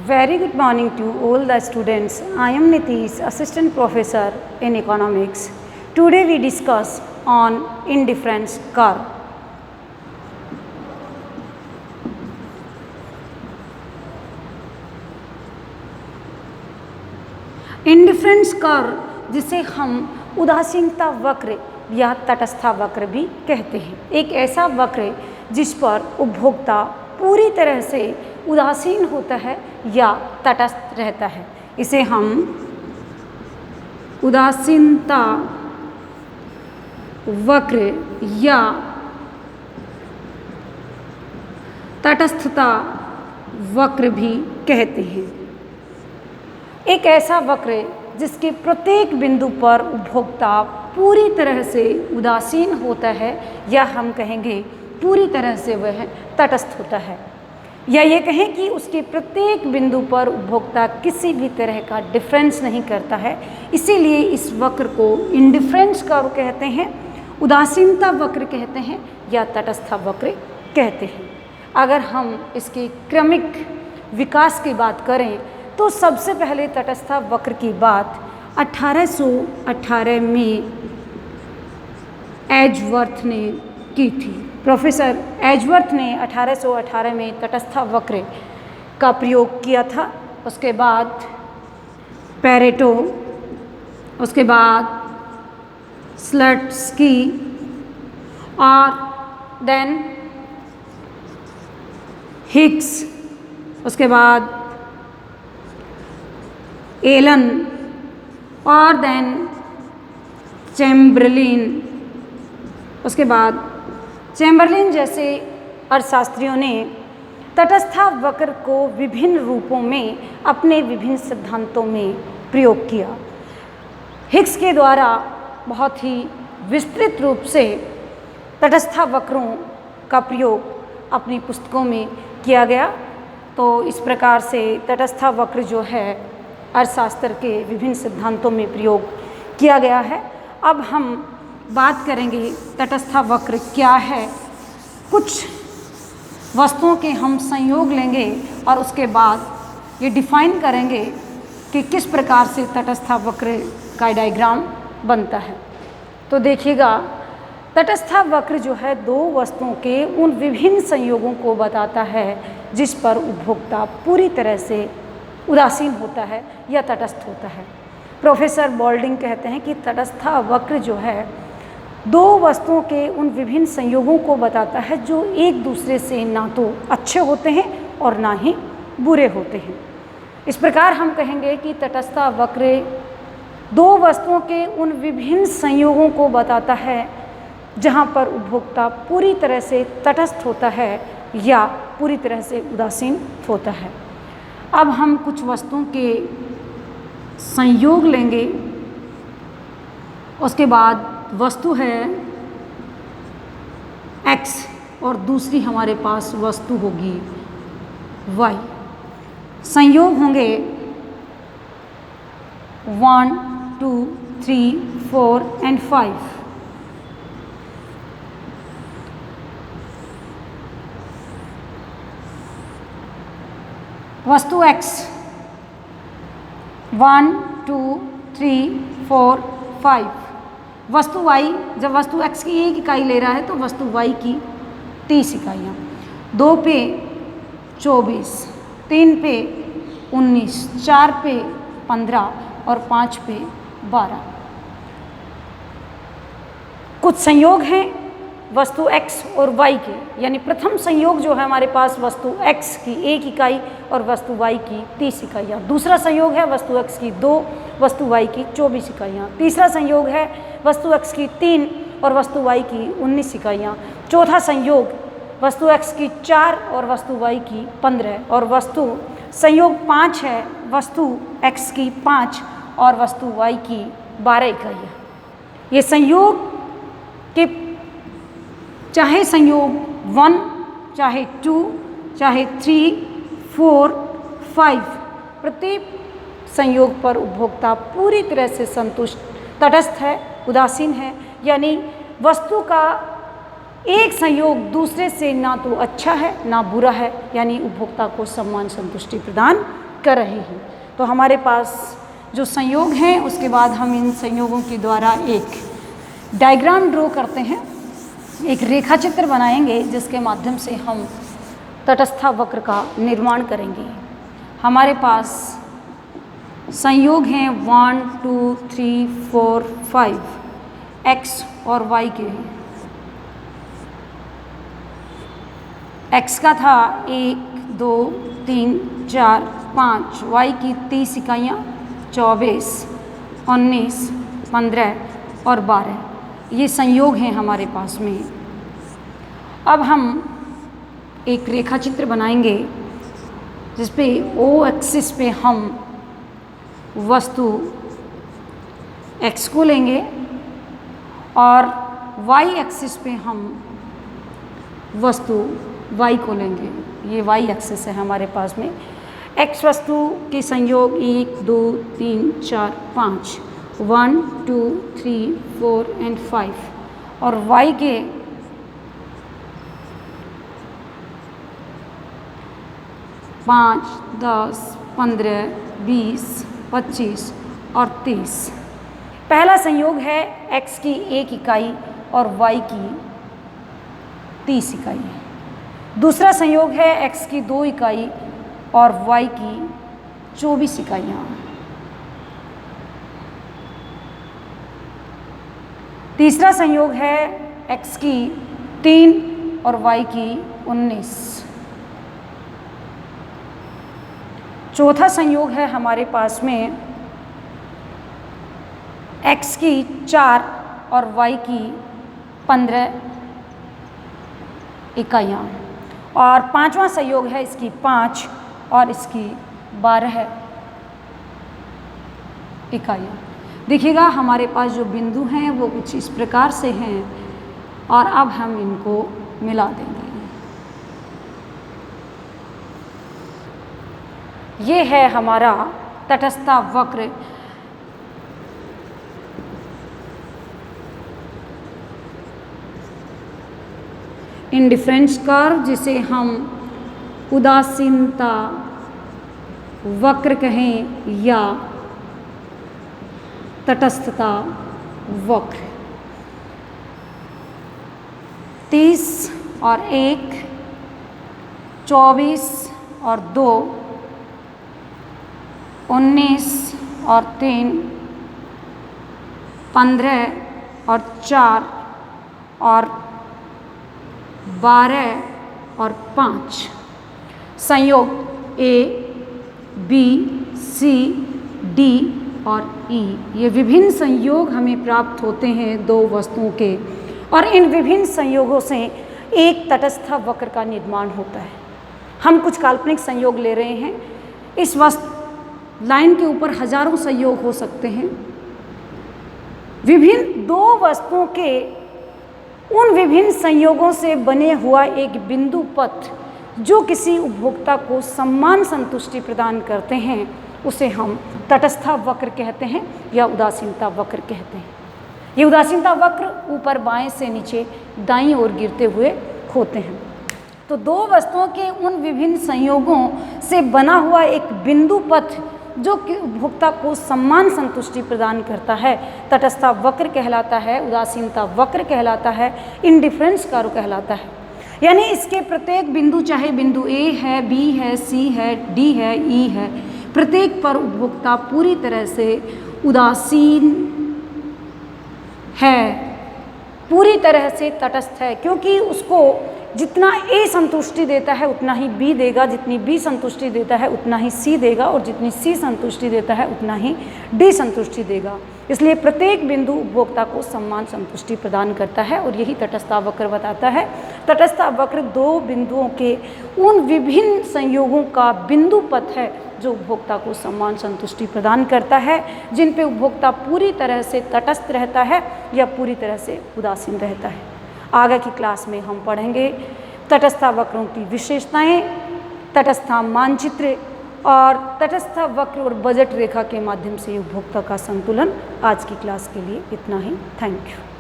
Very good morning to all the students. I am Nitish, Assistant Professor in Economics. Today we discuss on indifference curve. Indifference curve जिसे हम उदासीनता वक्र या तटस्था वक्र भी कहते हैं, एक ऐसा वक्र जिस पर उपभोक्ता पूरी तरह से उदासीन होता है या तटस्थ रहता है, इसे हम उदासीनता वक्र या तटस्थता वक्र भी कहते हैं। एक ऐसा वक्र जिसके प्रत्येक बिंदु पर उपभोक्ता पूरी तरह से उदासीन होता है या हम कहेंगे पूरी तरह से वह तटस्थ होता है, या ये कहें कि उसके प्रत्येक बिंदु पर उपभोक्ता किसी भी तरह का डिफरेंस नहीं करता है। इसीलिए इस वक्र को इंडिफरेंस कर्व कहते हैं, उदासीनता वक्र कहते हैं या तटस्था वक्र कहते हैं। अगर हम इसके क्रमिक विकास की बात करें तो सबसे पहले तटस्था वक्र की बात 1818 में एजवर्थ ने की थी। प्रोफेसर एजवर्थ ने 1818 में तटस्था वक्र का प्रयोग किया था। उसके बाद पैरेटो, उसके बाद स्लट्स्की और देन हिग्स, उसके बाद एलन और देन चैम्बरलिन। उसके बाद चैम्बरलिन जैसे अर्थशास्त्रियों ने तटस्था वक्र को विभिन्न रूपों में अपने विभिन्न सिद्धांतों में प्रयोग किया। हिग्स के द्वारा बहुत ही विस्तृत रूप से तटस्था वक्रों का प्रयोग अपनी पुस्तकों में किया गया। तो इस प्रकार से तटस्था वक्र जो है अर्थशास्त्र के विभिन्न सिद्धांतों में प्रयोग किया गया है। अब हम बात करेंगे तटस्था वक्र क्या है। कुछ वस्तुओं के हम संयोग लेंगे और उसके बाद ये डिफाइन करेंगे कि किस प्रकार से तटस्था वक्र का डायग्राम बनता है। तो देखिएगा, तटस्था वक्र जो है दो वस्तुओं के उन विभिन्न संयोगों को बताता है जिस पर उपभोक्ता पूरी तरह से उदासीन होता है या तटस्थ होता है। प्रोफेसर बॉल्डिंग कहते हैं कि तटस्था वक्र जो है दो वस्तुओं के उन विभिन्न संयोगों को बताता है जो एक दूसरे से ना तो अच्छे होते हैं और ना ही बुरे होते हैं। इस प्रकार हम कहेंगे कि तटस्था वक्र दो वस्तुओं के उन विभिन्न संयोगों को बताता है जहाँ पर उपभोक्ता पूरी तरह से तटस्थ होता है या पूरी तरह से उदासीन होता है। अब हम कुछ वस्तुओं के संयोग लेंगे। उसके बाद वस्तु है x और दूसरी हमारे पास वस्तु होगी y। संयोग होंगे 1, 2, 3, 4 and 5। वस्तु x 1, 2, 3, 4, 5। वस्तु y, जब वस्तु x की 1 इकाई ले रहा है तो वस्तु y की 30 इकाइयाँ। 2 पे 24, 3 पे 19, 4 पे 15 और 5 पे 12। कुछ संयोग हैं वस्तु x और y के, यानी प्रथम संयोग जो है हमारे पास वस्तु x की 1 इकाई और वस्तु y की 30 इकाइयाँ। दूसरा संयोग है वस्तु x की 2, वस्तु y की 24 इकाइयाँ। तीसरा संयोग है वस्तु x की 3 और वस्तु y की 19 इकाइयाँ। चौथा संयोग वस्तु x की 4 और वस्तु y की 15 और वस्तु संयोग 5 है वस्तु x की 5 और वस्तु y की 12 इकाइयाँ। ये संयोग के चाहे संयोग 1, चाहे 2, चाहे 3, 4, 5, प्रत्येक संयोग पर उपभोक्ता पूरी तरह से संतुष्ट तटस्थ है, उदासीन है, यानी वस्तु का एक संयोग दूसरे से ना तो अच्छा है ना बुरा है, यानी उपभोक्ता को सम्मान संतुष्टि प्रदान कर रहे हैं। तो हमारे पास जो संयोग हैं उसके बाद हम इन संयोगों के द्वारा एक डायग्राम ड्रॉ करते हैं, एक रेखा चित्र बनाएंगे जिसके माध्यम से हम तटस्थ वक्र का निर्माण करेंगे। हमारे पास संयोग हैं 1 2 3 4 5 x और y के। x का था 1 2 3 4 5, y की 30 इकाइयाँ 24 19 15 और 12, ये संयोग हैं हमारे पास में। अब हम एक रेखा चित्र बनाएंगे जिस पे ओ एक्सिस पे हम वस्तु x को लेंगे और y एक्सिस पे हम वस्तु y को लेंगे। ये y एक्सिस है हमारे पास में। x वस्तु के संयोग 1 2 3 4 5, 1 2 3 4 एंड 5 और y के पाँच 10 15 20 25 और 30। पहला संयोग है x की 1 इकाई और y की 30 इकाई। दूसरा संयोग है x की 2 इकाई और y की 24 इकाइयाँ। तीसरा संयोग है x की 3 और y की 19। चौथा संयोग है हमारे पास में x की 4 और y की 15 इकाइयाँ। और पांचवा संयोग है इसकी 5 और इसकी 12 इकाइयाँ। देखिएगा हमारे पास जो बिंदु हैं वो कुछ इस प्रकार से हैं और अब हम इनको मिला देंगे। ये है हमारा तटस्थ वक्र। इंडिफरेंस कर्व, जिसे हम उदासीनता वक्र कहें या तटस्थता वक्र। 30 और 1, 24 और 2, 19 और 3, 15 और 4 और 12 और 5। संयोग A, B, C, D और E। ये विभिन्न संयोग हमें प्राप्त होते हैं दो वस्तुओं के और इन विभिन्न संयोगों से एक तटस्थ वक्र का निर्माण होता है। हम कुछ काल्पनिक संयोग ले रहे हैं। इस लाइन के ऊपर हजारों संयोग हो सकते हैं। विभिन्न दो वस्तुओं के उन विभिन्न संयोगों से बने हुआ एक बिंदु पथ जो किसी उपभोक्ता को समान संतुष्टि प्रदान करते हैं उसे हम तटस्थ वक्र कहते हैं या उदासीनता वक्र कहते हैं। ये उदासीनता वक्र ऊपर बाएं से नीचे दाईं ओर गिरते हुए होते हैं। तो दो वस्तुओं के उन विभिन्न संयोगों से बना हुआ एक बिंदु पथ जो कि उपभोक्ता को समान संतुष्टि प्रदान करता है तटस्थ वक्र कहलाता है, उदासीनता वक्र कहलाता है, इंडिफरेंस कर्व कहलाता है। यानी इसके प्रत्येक बिंदु, चाहे बिंदु A है, B है, C है, D है, E है, प्रत्येक पर उपभोक्ता पूरी तरह से उदासीन है, पूरी तरह से तटस्थ है, क्योंकि उसको जितना A संतुष्टि देता है उतना ही B देगा, जितनी B संतुष्टि देता है उतना ही C देगा और जितनी C संतुष्टि देता है उतना ही D संतुष्टि देगा। इसलिए प्रत्येक बिंदु उपभोक्ता को समान संतुष्टि प्रदान करता है और यही तटस्थ वक्र बताता है। तटस्थ वक्र दो बिंदुओं के उन विभिन्न संयोगों का बिंदु पथ है जो उपभोक्ता को समान संतुष्टि प्रदान करता है, जिन पे उपभोक्ता पूरी तरह से तटस्थ रहता है या पूरी तरह से उदासीन रहता है। आगे की क्लास में हम पढ़ेंगे तटस्थ वक्रों की विशेषताएं, तटस्थ मानचित्र और तटस्थ वक्र और बजट रेखा के माध्यम से उपभोक्ता का संतुलन। आज की क्लास के लिए इतना ही। Thank you.